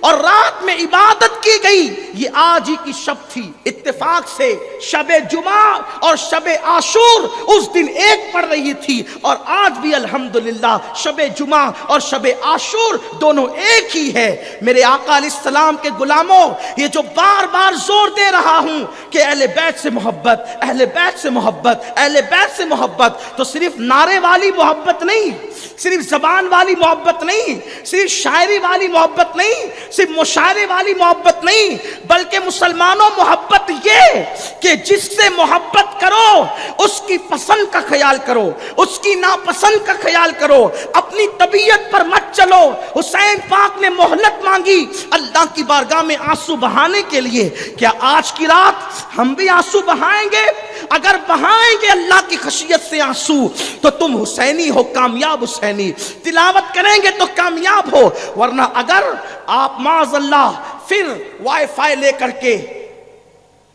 اور رات میں عبادت کی گئی، یہ آج ہی کی شب تھی۔ اتفاق سے شب جمعہ اور شب عاشور اس دن ایک پڑ رہی تھی، اور آج بھی الحمدللہ شب جمعہ اور شب عاشور دونوں ایک ہی ہے۔ میرے آقا علیہ السلام کے غلاموں، یہ جو بار بار زور دے رہا ہوں کہ اہل بیت سے محبت، اہل بیت سے محبت، اہل بیت سے محبت، تو صرف نعرے والی محبت نہیں، صرف زبان والی محبت نہیں، صرف شاعری والی محبت نہیں، صرف مشاعرے والی محبت نہیں، بلکہ مسلمانوں محبت یہ کہ جس سے محبت کرو اس کی پسند کا خیال کرو، اس کی ناپسند کا خیال کرو، اپنی طبیعت پر مت چلو۔ حسین پاک نے مہلت مانگی اللہ کی بارگاہ میں آنسو بہانے کے لیے۔ کیا آج کی رات ہم بھی آنسو بہائیں گے؟ اگر بہائیں گے اللہ کی خشیت سے آنسو تو تم حسینی ہو، کامیاب حسینی، تلاوت کریں گے تو کامیاب ہو، ورنہ اگر آپ معاذ اللہ پھر وائی فائی لے کر کے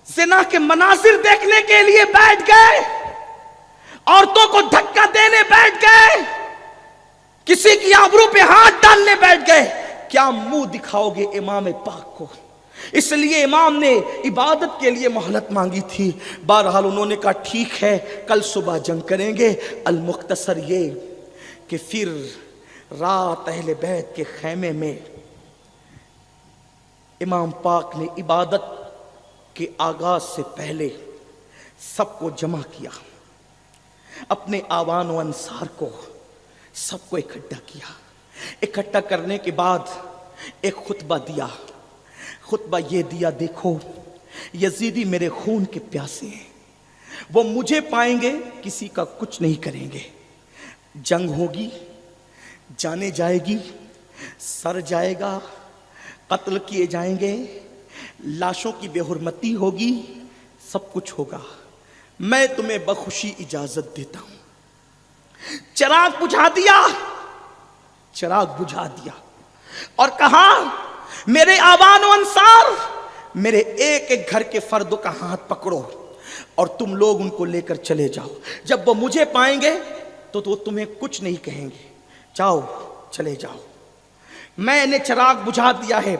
زنا کے مناظر دیکھنے کے لیے بیٹھ گئے، عورتوں کو دھکا دینے بیٹھ گئے، کسی کی آبرو پہ ہاتھ ڈالنے بیٹھ گئے، کیا منہ دکھاؤ گے امام پاک کو؟ اس لیے امام نے عبادت کے لیے مہلت مانگی تھی۔ بہرحال انہوں نے کہا ٹھیک ہے، کل صبح جنگ کریں گے۔ المختصر یہ کہ پھر رات اہل بیت کے خیمے میں امام پاک نے عبادت کے آغاز سے پہلے سب کو جمع کیا، اپنے آوان و انصار کو سب کو اکٹھا کیا۔ اکٹھا کرنے کے بعد ایک خطبہ دیا۔ خطبہ یہ دیا، دیکھو یزیدی میرے خون کے پیاسے ہیں، وہ مجھے پائیں گے کسی کا کچھ نہیں کریں گے، جنگ ہوگی، جانے جائے گی، سر جائے گا، قتل کیے جائیں گے، لاشوں کی بے حرمتی ہوگی، سب کچھ ہوگا، میں تمہیں بخوشی اجازت دیتا ہوں۔ چراغ بجھا دیا، چراغ بجھا دیا اور کہا میرے آبان و انصار، میرے ایک ایک گھر کے فردوں کا ہاتھ پکڑو اور تم لوگ ان کو لے کر چلے جاؤ، جب وہ مجھے پائیں گے تو وہ تمہیں کچھ نہیں کہیں گے، جاؤ چلے جاؤ۔ میں نے چراغ بجھا دیا ہے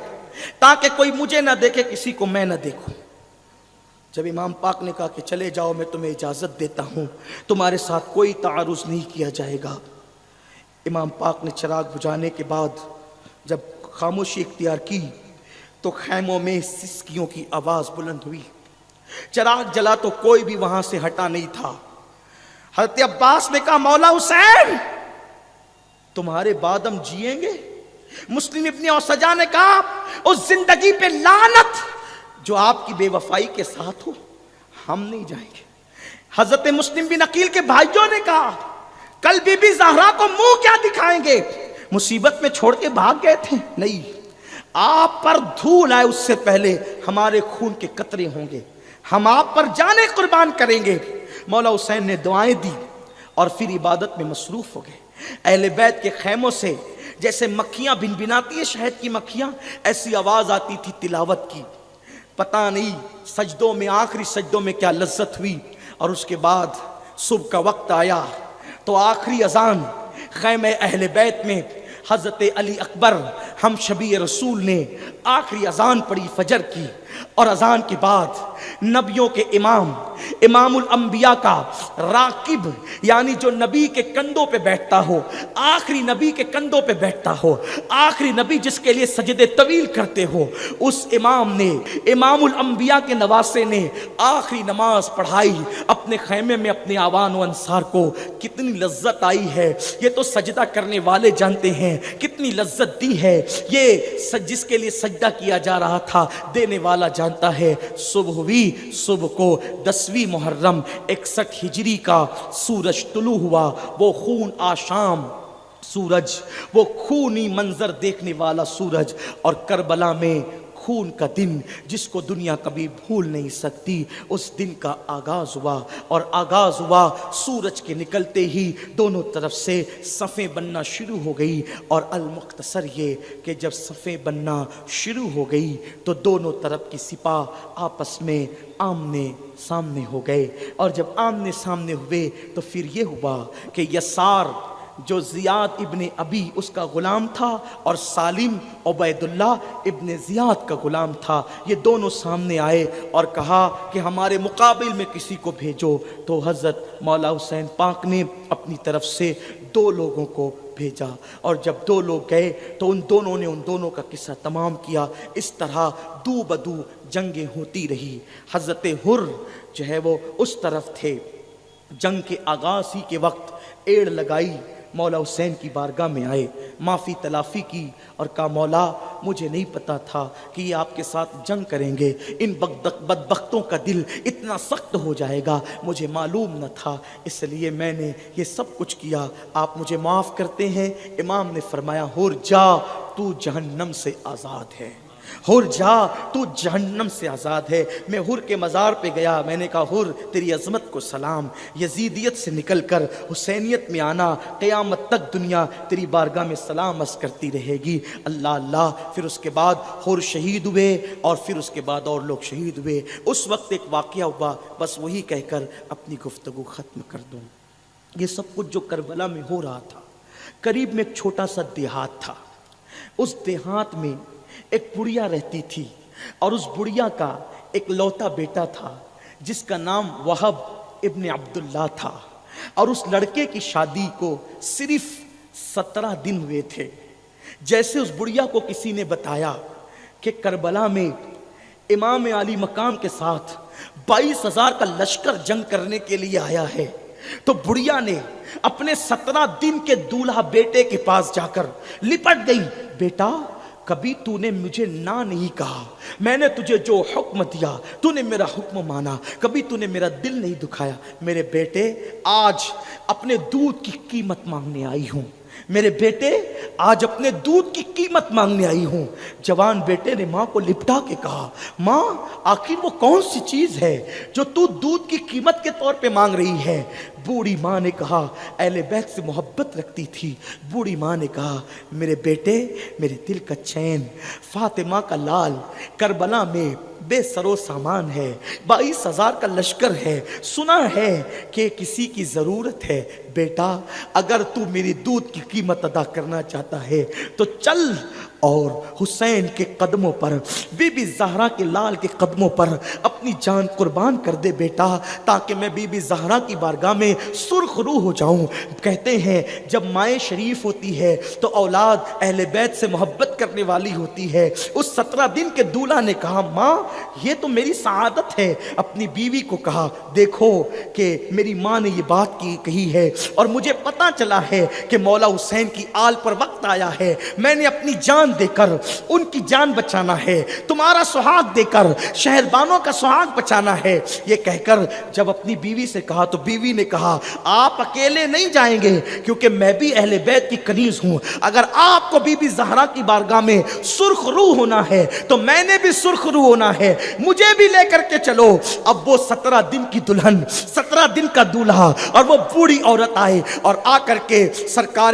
تاکہ کوئی مجھے نہ دیکھے، کسی کو میں نہ دیکھوں۔ جب امام پاک نے کہا کہ چلے جاؤ، میں تمہیں اجازت دیتا ہوں، تمہارے ساتھ کوئی تعارض نہیں کیا جائے گا۔ امام پاک نے چراغ بجھانے کے بعد جب خاموشی اختیار کی تو خیموں میں سسکیوں کی آواز بلند ہوئی۔ چراغ جلا تو کوئی بھی وہاں سے ہٹا نہیں تھا۔ حضرت عباس نے کہا مولا حسین تمہارے بعد ہم جیئیں گے؟ مسلم ابن اوسجا نے کہا اس زندگی پہ لعنت جو آپ کی بے وفائی کے ساتھ ہو، ہم نہیں جائیں گے۔ حضرت مسلم بن عقیل کے بھائیوں نے کہا کل بی بی زہرا کو منہ کیا دکھائیں گے؟ مصیبت میں چھوڑ کے بھاگ گئے تھے، نہیں، آپ پر دھول آئے اس سے پہلے ہمارے خون کے قطرے ہوں گے، ہم آپ پر جانیں قربان کریں گے۔ مولا حسین نے دعائیں دی اور پھر عبادت میں مصروف ہو گئے۔ اہل بیت کے خیموں سے جیسے مکھیاں بنبناتی ہیں شہد کی مکھیاں، ایسی آواز آتی تھی تلاوت کی۔ پتہ نہیں سجدوں میں، آخری سجدوں میں کیا لذت ہوئی، اور اس کے بعد صبح کا وقت آیا تو آخری اذان خیمہ اہل بیت میں حضرت علی اکبر ہم شبی رسول نے آخری اذان پڑھی فجر کی، اور اذان کے بعد نبیوں کے امام، امام الانبیاء کا راکب، یعنی جو نبی کے کندھوں پہ بیٹھتا ہو، آخری نبی کے کندھوں پہ بیٹھتا ہو، آخری نبی جس کے لیے سجدے طویل کرتے ہو، اس امام نے، امام الانبیاء کے نواسے نے آخری نماز پڑھائی اپنے خیمے میں اپنے آوان و انصار کو۔ کتنی لذت آئی ہے، یہ تو سجدہ کرنے والے جانتے ہیں کتنی لذت دی ہے، یہ جس کے لیے سجدہ کیا جا رہا تھا دینے والا جانتا ہے۔ صبح ہوئی، صبح کو 10ویں محرم 61 ہجری کا سورج طلوع ہوا، وہ خون آشام سورج، وہ خونی منظر دیکھنے والا سورج، اور کربلا میں خون کا دن جس کو دنیا کبھی بھول نہیں سکتی، اس دن کا آغاز ہوا، اور آغاز ہوا سورج کے نکلتے ہی دونوں طرف سے صفیں بننا شروع ہو گئی۔ اور المختصر یہ کہ جب صفیں بننا شروع ہو گئی تو دونوں طرف کی سپاہ آپس میں آمنے سامنے ہو گئے، اور جب آمنے سامنے ہوئے تو پھر یہ ہوا کہ یسار جو زیاد ابن ابی اس کا غلام تھا اور سالم عبید اللہ ابن زیاد کا غلام تھا، یہ دونوں سامنے آئے اور کہا کہ ہمارے مقابل میں کسی کو بھیجو۔ تو حضرت مولا حسین پاک نے اپنی طرف سے 2 لوگوں کو بھیجا، اور جب 2 لوگ گئے تو ان دونوں نے ان دونوں کا قصہ تمام کیا۔ اس طرح دو بدو جنگیں ہوتی رہی۔ حضرت حر جو ہے وہ اس طرف تھے۔ جنگ کے آغاز ہی کے وقت ایڑ لگائی، مولا حسین کی بارگاہ میں آئے، معافی تلافی کی اور کہا مولا مجھے نہیں پتا تھا کہ یہ آپ کے ساتھ جنگ کریں گے، ان بدبختوں کا دل اتنا سخت ہو جائے گا، مجھے معلوم نہ تھا، اس لیے میں نے یہ سب کچھ کیا، آپ مجھے معاف کرتے ہیں؟ امام نے فرمایا حر جا، تو جہنم سے آزاد ہے، حر جا تو جہنم سے آزاد ہے۔ میں حر کے مزار پہ گیا، میں نے کہا حر تیری عظمت کو سلام، یزیدیت سے نکل کر حسینیت میں آنا، قیامت تک دنیا تیری بارگاہ میں سلام عرض کرتی رہے گی، اللہ اللہ۔ پھر اس کے بعد حر شہید ہوئے اور پھر اس کے بعد اور لوگ شہید ہوئے۔ اس وقت ایک واقعہ ہوا، بس وہی کہہ کر اپنی گفتگو ختم کر دوں۔ یہ سب کچھ جو کربلا میں ہو رہا تھا، قریب میں ایک چھوٹا سا دیہات تھا، اس دیہات میں ایک بڑھیا رہتی تھی، اور اس بڑھیا کا ایک لوتا بیٹا تھا جس کا نام وہب ابن عبداللہ تھا، اور اس لڑکے کی شادی کو صرف 17 دن ہوئے تھے۔ جیسے اس بڑھیا کو کسی نے بتایا کہ کربلا میں امام علی مقام کے ساتھ 22,000 کا لشکر جنگ کرنے کے لیے آیا ہے، تو بڑھیا نے اپنے 17 دن کے دولہا بیٹے کے پاس جا کر لپٹ گئی، بیٹا کبھی تو نے مجھے نہ نہیں کہا، میں نے تجھے جو حکم دیا تو نے میرا حکم مانا، کبھی تو نے میرا دل نہیں دکھایا، میرے بیٹے آج اپنے دودھ کی قیمت مانگنے آئی ہوں، میرے بیٹے آج اپنے دودھ کی قیمت مانگنے آئی ہوں۔ جوان بیٹے نے ماں کو لپٹا کے کہا ماں آخر وہ کون سی چیز ہے جو تو دودھ کی قیمت کے طور پہ مانگ رہی ہے؟ بوڑھی ماں نے کہا اہل بیت سے محبت رکھتی تھی، بوڑھی ماں نے کہا میرے بیٹے میرے دل کا چین، فاطمہ کا لال کربلا میں بے سرو سامان ہے، 22,000 کا لشکر ہے، سنا ہے کہ کسی کی ضرورت ہے، بیٹا اگر تو میری دودھ کی قیمت ادا کرنا چاہتا ہے تو چل اور حسین کے قدموں پر، بی بی زہرا کے لال کے قدموں پر اپنی جان قربان کر دے بیٹا، تاکہ میں بی بی زہرا کی بارگاہ میں سرخ روح ہو جاؤں۔ کہتے ہیں جب مائیں شریف ہوتی ہے تو اولاد اہل بیت سے محبت کرنے والی ہوتی ہے۔ اس 17 دن کے دولہا نے کہا ماں یہ تو میری سعادت ہے، اپنی بیوی کو کہا دیکھو کہ میری ماں نے یہ بات کہی ہے اور مجھے پتا چلا ہے کہ مولا حسین کی آل پر وقت آیا ہے، میں نے اپنی جان دے کر ان کی جان بچانا ہے، تمہارا سہاگ دے کر شہربانوں کا سہاگ بچانا ہے۔ یہ کہہ کر جب اپنی بیوی سے کہا تو بیوی نے کہا آپ اکیلے نہیں جائیں گے کیونکہ میں بھی اہل بیت کی کنیز ہوں، اگر آپ کو بی بی زہرا کی بارگاہ میں سرخ روح ہونا ہے تو میں نے بھی سرخ روح ہونا ہے، مجھے بھی لے کر کے چلو۔ اب وہ 17 دن کی دلہن، 17 دن کا دولہا اور وہ بوڑھی عورت آئے اور آ کر کے سرکار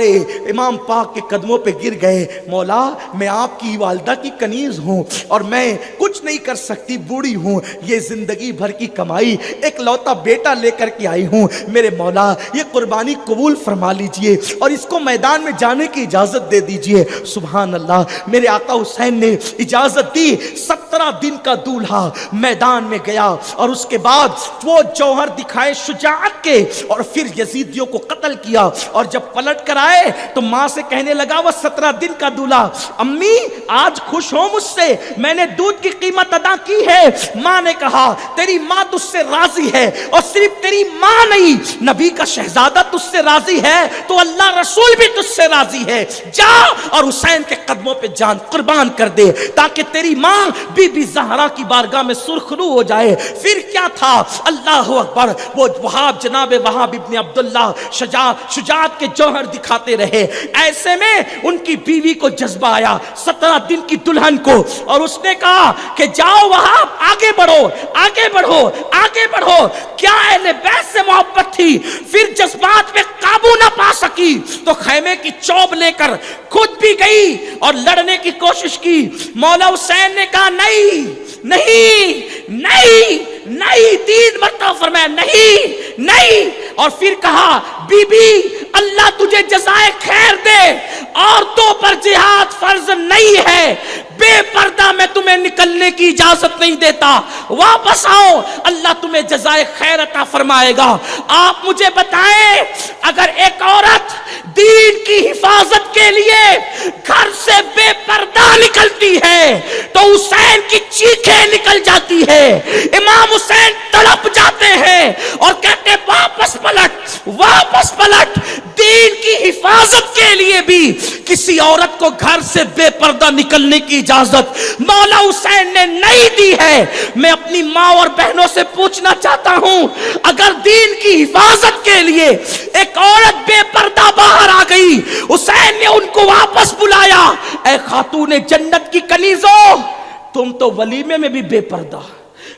امام پاک کے قدموں پہ گر گئے، مولا میں آپ کی والدہ کی کنیز ہوں اور میں کچھ نہیں کر سکتی، بوڑھی ہوں، یہ زندگی بھر کی کمائی ایک لوتا بیٹا لے کر کے آئی ہوں، میرے مولا یہ قربانی قبول فرما لیجئے اور اس کو میدان میں جانے کی اجازت دے دیجئے۔ سبحان اللہ، میرے آقا حسین نے اجازت دی، 17 دن کا دولہا میدان میں گیا اور اس کے بعد وہ جوہر دکھائے شجاعت کے اور پھر یزیدیوں کو قتل کیا، اور جب پلٹ کر آئے تو ماں سے کہنے لگا وہ 17 دن کا دولہا امی آج خوش ہو مجھ سے، میں نے دودھ کی قیمت ادا کی ہے۔ ماں نے کہا تیری ماں تجھ سے راضی ہے، اور صرف تیری ماں نہیں نبی کا شہزادہ تجھ سے راضی ہے تو اللہ رسول بھی تجھ سے راضی ہے، جا اور حسین کے قدموں پہ جان قربان کر دے تاکہ تیری ماں بی بی زہرا کی بارگاہ میں سرخ رو ہو جائے۔ پھر کیا تھا، اللہ اکبر، وہ وہاب جناب وہاب ابن عبداللہ شجاعت کے جوہر دکھاتے رہے، ایسے میں ان کی بیوی کو جذبہ آیا 17 دن کی دلہن کو، اور اس نے کہا کہ جاؤ وہاب آگے بڑھو آگے بڑھو آگے بڑھو۔ کیا اہل بیت سے محبت تھی، پھر جذبات میں قابو نہ پا سکی تو خیمے کی چوب لے کر خود بھی گئی اور لڑنے کی کوشش کی۔ مولا حسین نے کہا نہیں نہیں نہیں نہیں، 3 مرتبہ فرمایا نہیں نہیں، اور پھر کہا بی بی اللہ تجھے جزائے خیر دے، عورتوں پر جہاد فرض نہیں ہے، بے پردہ میں تمہیں نکلنے کی اجازت نہیں دیتا، واپس آؤ، اللہ تمہیں جزائے خیر عطا فرمائے گا۔ آپ مجھے بتائیں، اگر ایک عورت دین کی حفاظت کے لیے گھر سے بے پردہ نکلتی ہے تو حسین کی چیخیں نکل جاتی ہے، امام حسین تڑپ جاتے ہیں اور کہتے ہیں واپس پلٹ، واپس پلٹ۔ دین کی حفاظت کے لیے بھی کسی عورت کو گھر سے بے پردہ نکلنے کی اجازت مولا حسین نے نہیں دی ہے۔ میں اپنی ماں اور بہنوں سے پوچھنا چاہتا ہوں، اگر دین کی حفاظت کے لیے ایک عورت بے پردہ باہر آ گئی، حسین نے ان کو واپس بلایا، اے خاتون جنت کی کنیزوں، تم تو ولیمے میں بھی بے پردہ،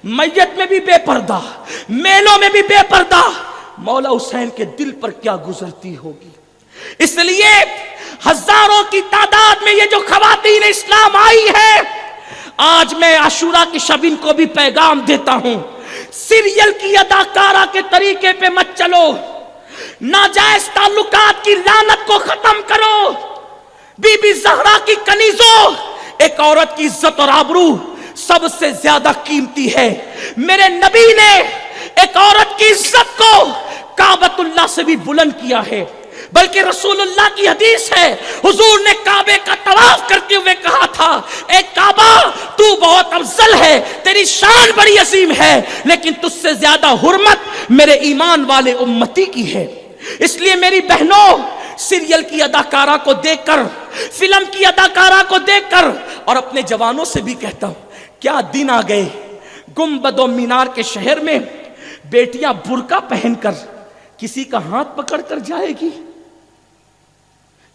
میت میں بھی بے پردہ، میلوں میں بھی بے پردہ، مولا حسین کے دل پر کیا گزرتی ہوگی۔ اس لیے ہزاروں کی تعداد میں یہ جو خواتین اسلام آئی ہے، آج میں عاشورہ کی شب ان کو بھی پیغام دیتا ہوں، سیریل کی اداکارہ کے طریقے پہ مت چلو، ناجائز تعلقات کی لعنت کو ختم کرو۔ بی بی زہرا کی کنیزوں، ایک عورت کی عزت اور آبرو سب سے زیادہ قیمتی ہے۔ میرے نبی نے ایک عورت کی عزت کو کعبۃ اللہ سے بھی بلند کیا ہے، بلکہ رسول اللہ کی حدیث ہے، حضور نے کعبے کا طواف کرتے ہوئے کہا تھا، اے کعبہ تو بہت افضل ہے، تیری شان بڑی عظیم ہے، لیکن تجھ سے زیادہ حرمت میرے ایمان والے امتی کی ہے۔ اس لیے میری بہنوں، سیریل کی اداکارہ کو دیکھ کر، فلم کی اداکارہ کو دیکھ کر، اور اپنے جوانوں سے بھی کہتا ہوں، کیا دن آ گئے گنبد و مینار کے شہر میں بیٹیاں برقع پہن کر کسی کا ہاتھ پکڑ کر جائے گی؟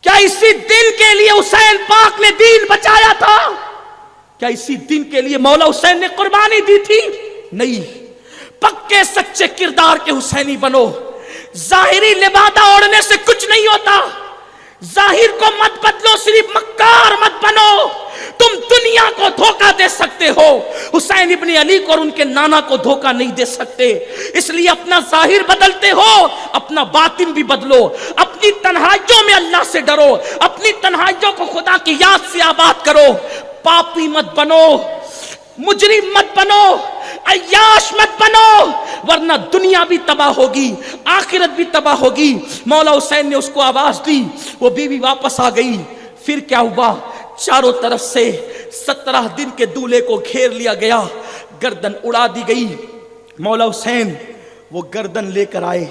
کیا اسی دن کے لیے حسین پاک نے دین بچایا تھا؟ کیا اسی دن کے لیے مولا حسین نے قربانی دی تھی؟ نہیں۔ پکے سچے کردار کے حسینی بنو، ظاہری لبادہ اوڑھنے سے کچھ نہیں ہوتا، ظاہر کو مت بدلو، صرف مکار مت بنو۔ تم دنیا کو دھوکہ دے سکتے ہو، حسین ابن علی کو اور ان کے نانا کو دھوکہ نہیں دے سکتے، اس لیے اپنا ظاہر بدلتے ہو، اپنا باطن بھی بدلو، اپنی تنہائیوں میں اللہ سے ڈرو، اپنی تنہائیوں کو خدا کی یاد سے آباد کرو، پاپی مت بنو، مجرم مت بنو، عیاش مت بنو، ورنہ دنیا بھی تباہ ہوگی، آخرت بھی تباہ ہوگی۔ مولا حسین نے اس کو آواز دی، وہ بیوی واپس آ گئی۔ پھر کیا ہوا؟ چاروں طرف سے 17 دن کے دولہے کو گھیر لیا گیا، گردن اڑا دی گئی۔ مولا حسین وہ گردن لے کر آئے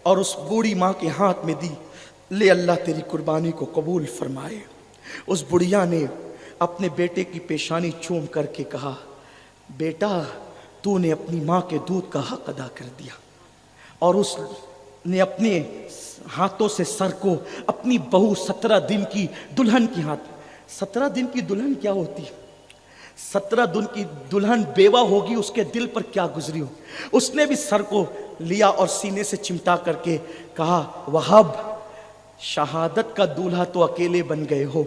اور اس بوڑھی ماں کے ہاتھ میں دی، لے اللہ تیری قربانی کو قبول فرمائے۔ اس بڑھیا نے اپنے بیٹے کی پیشانی چوم کر کے کہا، بیٹا تو نے اپنی ماں کے دودھ کا حق ادا کر دیا۔ اور اس نے اپنے ہاتھوں سے سر کو اپنی بہو 17 دن کی دلہن کی ہاتھ، 17 دن کی دلہن کیا ہوتی؟ 17 دن کی دلہن بیوہ ہوگی، اس کے دل پر کیا گزری ہو۔ اس نے بھی سر کو لیا اور سینے سے چمٹا کر کے کہا، وہاب شہادت کا دولہا تو اکیلے بن گئے ہو،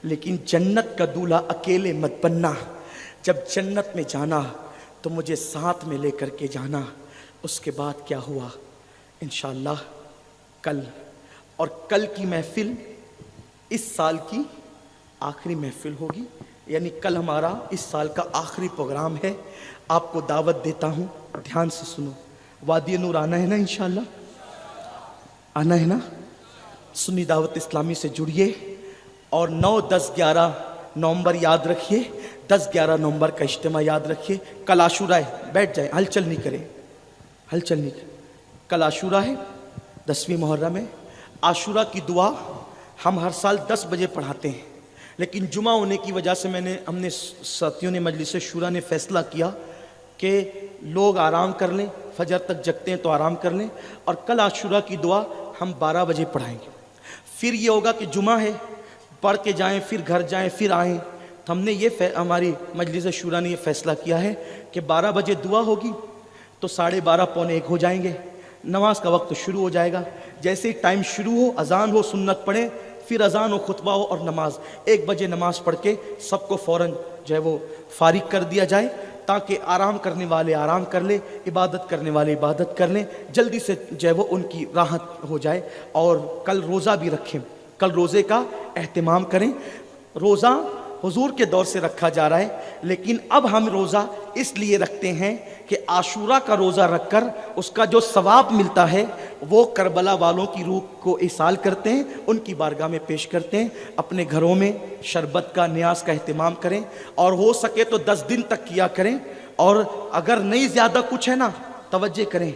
لیکن جنت کا دولہا اکیلے مت بننا، جب جنت میں جانا تو مجھے ساتھ میں لے کر کے جانا۔ اس کے بعد کیا ہوا؟ انشاءاللہ کل، اور کل کی محفل اس سال کی آخری محفل ہوگی، یعنی کل ہمارا اس سال کا آخری پروگرام ہے۔ آپ کو دعوت دیتا ہوں، دھیان سے سنو، وادی نور آنا ہے نا؟ انشاءاللہ آنا ہے نا؟ سنی دعوت اسلامی سے جڑیے، اور 9، 10، 11 نومبر یاد رکھیے، 10، 11 نومبر کا اجتماع یاد رکھیے۔ کل عاشورہ ہے، بیٹھ جائیں، ہلچل نہیں کریں، ہلچل نہیں کریں۔ کل عاشورہ ہے، 10ویں محرم ہے۔ عاشورہ کی دعا ہم ہر سال 10 بجے پڑھاتے ہیں، لیکن جمعہ ہونے کی وجہ سے ہم نے ساتھیوں نے مجلس شورا نے فیصلہ کیا کہ لوگ آرام کر لیں، فجر تک جگتے ہیں تو آرام کر لیں، اور کل عاشورہ کی دعا ہم 12 بجے پڑھائیں گے۔ پھر یہ ہوگا کہ جمعہ ہے، پڑھ کے جائیں، پھر گھر جائیں، پھر آئیں۔ تو ہم نے ہماری مجلس شورا نے یہ فیصلہ کیا ہے کہ 12 بجے دعا ہوگی تو 12:30 پونے 1 ہو جائیں گے، نماز کا وقت شروع ہو جائے گا۔ جیسے ہی ٹائم شروع ہو، اذان ہو، سنت پڑھیں، پھر اذان ہو، خطبہ ہو اور نماز، 1 بجے نماز پڑھ کے سب کو فوراً جو ہے وہ فارغ کر دیا جائے، تاکہ آرام کرنے والے آرام کر لیں، عبادت کرنے والے عبادت کر لیں، جلدی سے جو ہے وہ ان کی راحت ہو جائے۔ اور کل روزہ بھی رکھیں، کل روزے کا اہتمام کریں۔ روزہ حضور کے دور سے رکھا جا رہا ہے، لیکن اب ہم روزہ اس لیے رکھتے ہیں کہ عاشورہ کا روزہ رکھ کر اس کا جو ثواب ملتا ہے وہ کربلا والوں کی روح کو ایصال کرتے ہیں، ان کی بارگاہ میں پیش کرتے ہیں۔ اپنے گھروں میں شربت کا نیاز کا اہتمام کریں، اور ہو سکے تو 10 دن تک کیا کریں، اور اگر نہیں زیادہ کچھ ہے نا، توجہ کریں،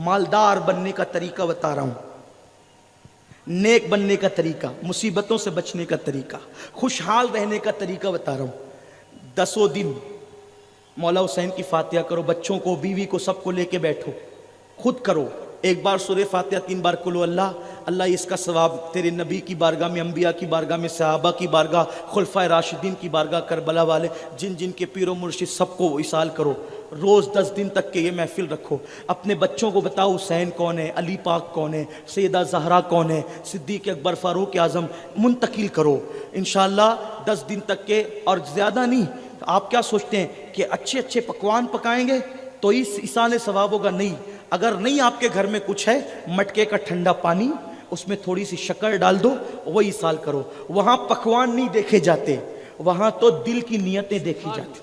مالدار بننے کا طریقہ بتا رہا ہوں، نیک بننے کا طریقہ، مصیبتوں سے بچنے کا طریقہ، خوشحال رہنے کا طریقہ بتا رہا ہوں۔ 10 دن مولا حسین کی فاتحہ کرو، بچوں کو بیوی کو سب کو لے کے بیٹھو، خود کرو، ایک بار سورہ فاتحہ 3 بار کلو اللہ اللہ، اس کا ثواب تیرے نبی کی بارگاہ میں، انبیاء کی بارگاہ میں، صحابہ کی بارگاہ، خلفائے راشدین کی بارگاہ، کربلا والے جن جن کے پیر و مرشد سب کو ایصال کرو۔ روز 10 دن تک کے یہ محفل رکھو، اپنے بچوں کو بتاؤ حسین کون ہے، علی پاک کون ہے، سیدہ زہرا کون ہے، صدیق اکبر، فاروق اعظم، منتقل کرو انشاءاللہ 10 دن تک کے، اور زیادہ نہیں۔ آپ کیا سوچتے ہیں کہ اچھے اچھے پکوان پکائیں گے تو اس ایصال ثواب ہوگا؟ نہیں، اگر نہیں آپ کے گھر میں کچھ ہے، مٹکے کا ٹھنڈا پانی، اس میں تھوڑی سی شکر ڈال دو، وہ ایصال کرو۔ وہاں پکوان نہیں دیکھے جاتے، وہاں تو دل کی نیتیں دیکھی جاتی۔